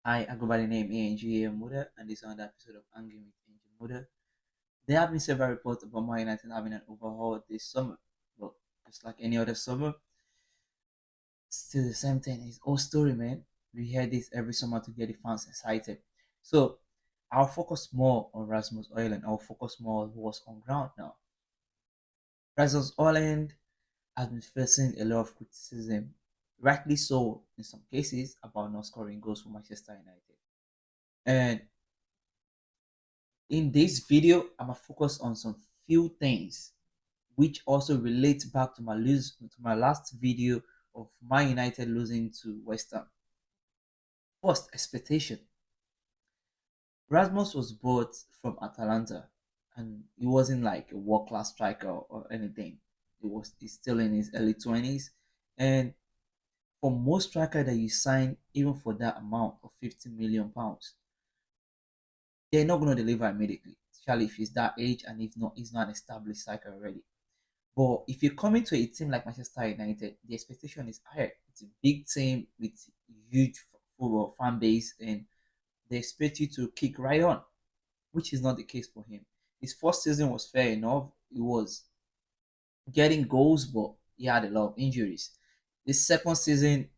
Hi, I go by the name ANG Muda, and this is another episode of Angry with ANG Muda. There have been several reports about Man United having an overhaul this summer, but just like any other summer, still the same thing. It's old story, man. We hear this every summer to get the fans excited. So I'll focus more on Rasmus Højlund. I'll focus more on what's on ground now. Rasmus Højlund has been facing a lot of criticism, rightly so in some cases, about not scoring goals for Manchester United. And in this video, I'm gonna focus on some few things which also relates back to my last video of Man United losing to West Ham. First, expectation. Rasmus was bought from Atalanta, and he wasn't like a world class striker or anything. He's still in his early 20s, and for most striker that you sign, even for that amount of 50 million pounds, they're not going to deliver immediately, especially if he's that age and if not, he's not an established striker already. But if you come into a team like Manchester United, the expectation is higher. It's a big team with huge football fan base, and they expect you to kick right on, which is not the case for him. His first season was fair enough. He was getting goals, but he had a lot of injuries. This second season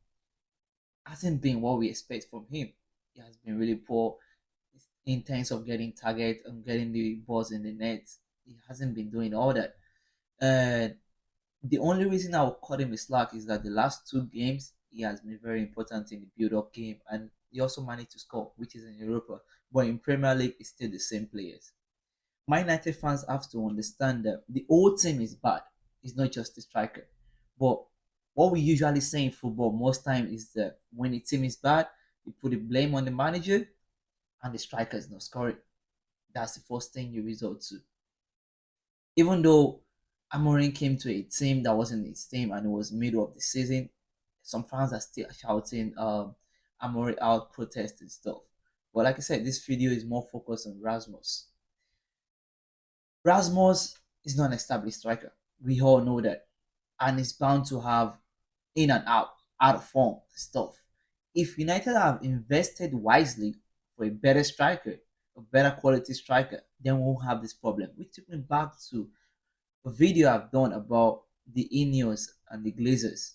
hasn't been what we expect from him. He has been really poor in terms of getting target and getting the balls in the net. He hasn't been doing all that. And the only reason I will cut him a slack is that the last two games he has been very important in the build-up game, and he also managed to score, which is in Europa. But in Premier League, it's still the same players. My United fans have to understand that the whole team is bad. It's not just the striker. But what we usually say in football most time is that when the team is bad, you put the blame on the manager and the striker is not scoring. That's the first thing you resort to. Even though Amorim came to a team that wasn't his team and it was middle of the season, some fans are still shouting Amorim out, protest and stuff. But like I said, this video is more focused on Rasmus. Rasmus is not an established striker. We all know that. And it's bound to have in and out of form stuff. If United have invested wisely for a better striker, a better quality striker, then we won't have this problem. Which took me back to a video I've done about the Ineos and the Glazers,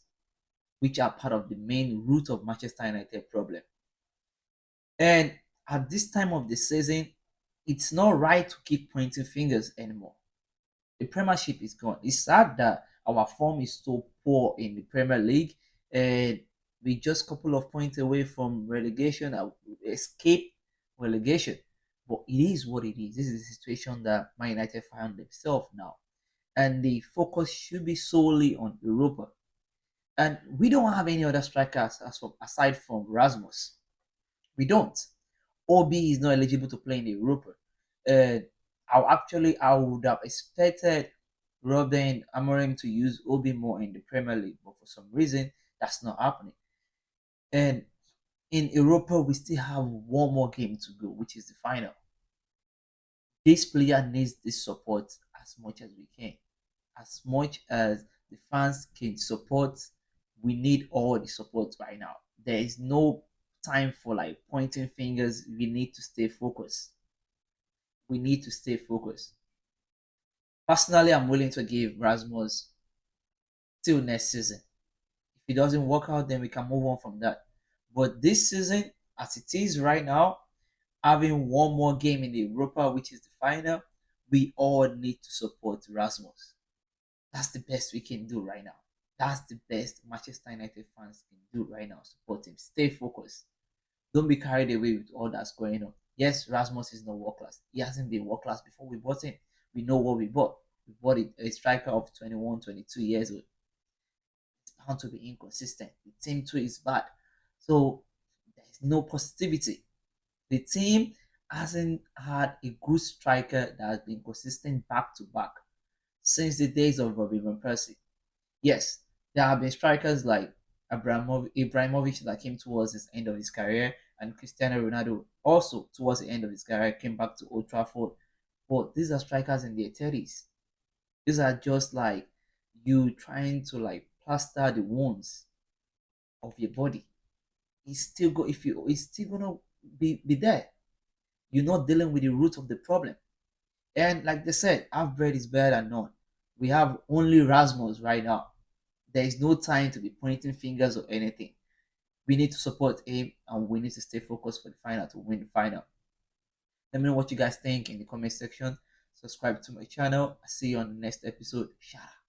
which are part of the main root of Manchester United problem. And at this time of the season, it's not right to keep pointing fingers anymore. The Premiership is gone. It's sad that our form is so poor in the Premier League, and we just a couple of points away from relegation, escape relegation. But it is what it is. This is the situation that Man United found themselves now, and the focus should be solely on Europa. And we don't have any other strikers aside from Rasmus. We don't. OB is not eligible to play in the Europa. Uh, I would have expected Robin Amorim to use Obi more in the Premier League, but for some reason that's not happening. And in Europa, we still have one more game to go, which is the final. This player needs this support as much as we can, as much as the fans can support. We need all the support right now. There is no time for like pointing fingers. We need to stay focused. We need to stay focused. Personally, I'm willing to give Rasmus till next season. If it doesn't work out, then we can move on from that. But this season, as it is right now, having one more game in the Europa, which is the final, we all need to support Rasmus. That's the best we can do right now. That's the best Manchester United fans can do right now. Support him. Stay focused. Don't be carried away with all that's going on. Yes, Rasmus is not world class. He hasn't been world class before we bought him. We know what we bought. We bought a striker of 21, 22 years old. It's bound to be inconsistent. The team too is bad. So there's no positivity. The team hasn't had a good striker that has been consistent back to back since the days of Robin Van Persie. Yes, there have been strikers like Ibrahimovic that came towards the end of his career, and Cristiano Ronaldo also towards the end of his career came back to Old Trafford. But these are strikers in their 30s. These are just like you trying to like plaster the wounds of your body. he's still gonna be there. You're not dealing with the root of the problem. And like they said, half bread is better than none. We have only Rasmus right now. There is no time to be pointing fingers or anything. We need to support him and we need to stay focused for the final to win the final. Let me know what you guys think in the comment section. Subscribe to my channel. I'll see you on the next episode. Shout out.